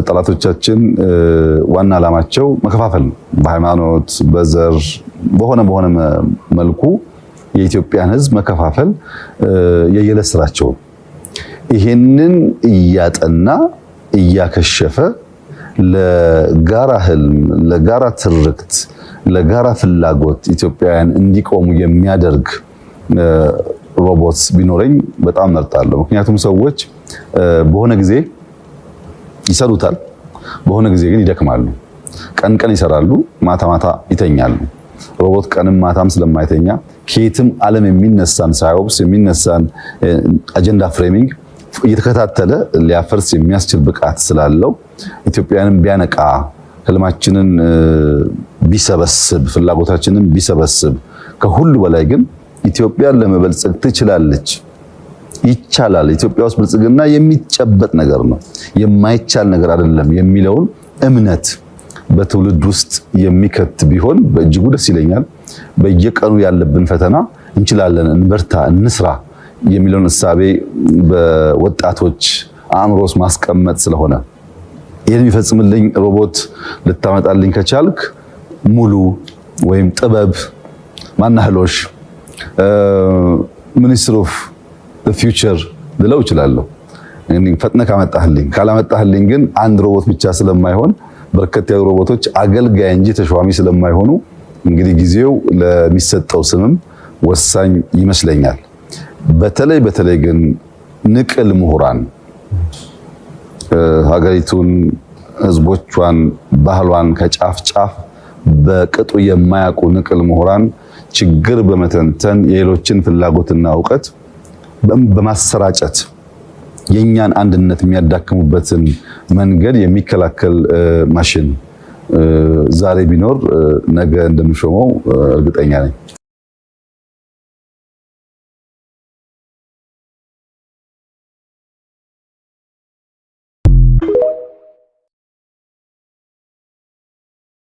ጠላቶቻችን ዋና ዓላማቸው መከፋፈል ነው። በሃይማኖት፣ በዘር፣ በሆነ መልኩ የኢትዮጵያን ሕዝብ መከፋፈል የየዕለት ስራቸው። ይሄንን እያጠና እያከሸፈ ለጋራ ህልም፣ ለጋራ ትርክት፣ ለጋራ ፍላጎት ኢትዮጵያውያን እንዲቆሙ የሚያደርግ ሮቦት ቢኖረኝ በጣም መርጣለሁ። ምክንያቱም ሰዎች በሆነ ጊዜ ይሰሩታል፣ በሆነ ጊዜ ግን ይደክማሉ። ቀን ቀን ይሰራሉ፣ ማታ ማታ ይተኛሉ። ሮቦት ቀንም ማታም ስለማይተኛ ከየትም ዓለም የሚነሳን ሳይወብስ የሚነሳን አጀንዳ ፍሬሚንግ እየተከታተለ ሊያፈርስ የሚያስችል ብቃት ስላለው ኢትዮጵያውያንን ቢያነቃ፣ ህልማችንን ቢሰበስብ፣ ፍላጎታችንን ቢሰበስብ፣ ከሁሉ በላይ ግን ኢትዮጵያን ለመበልጸግ ትችላለች፣ ይቻላል። ኢትዮጵያ ውስጥ ብልጽግና የሚጨበጥ ነገር ነው፣ የማይቻል ነገር አይደለም የሚለውን እምነት በትውልድ ውስጥ የሚከት ቢሆን በእጅጉ ደስ ይለኛል። በየቀኑ ያለብን ፈተና እንችላለን፣ እንበርታ፣ እንስራ የሚለውን እሳቤ በወጣቶች አእምሮስ ማስቀመጥ ስለሆነ ይህን የሚፈጽምልኝ ሮቦት ልታመጣልኝ ከቻልክ ሙሉ ወይም ጥበብ ማናህሎሽ ሚኒስትር ኦፍ ፊውቸር ልለው እችላለሁ። ፈጥነ ካመጣህልኝ፣ ካላመጣህልኝ ግን አንድ ሮቦት ብቻ ስለማይሆን በርከት ያሉ ሮቦቶች አገልጋይ እንጂ ተሿሚ ስለማይሆኑ እንግዲህ ጊዜው ለሚሰጠው ስምም ወሳኝ ይመስለኛል። በተለይ ግን ንቅል ምሁራን ሀገሪቱን፣ ህዝቦቿን፣ ባህሏን ከጫፍ ጫፍ በቅጡ የማያውቁ ንቅል ምሁራን ችግር በመተንተን የሌሎችን ፍላጎትና እውቀት በማሰራጨት የኛን አንድነት የሚያዳክሙበትን መንገድ የሚከላከል ማሽን ዛሬ ቢኖር ነገ እንደምሾመው እርግጠኛ ነኝ።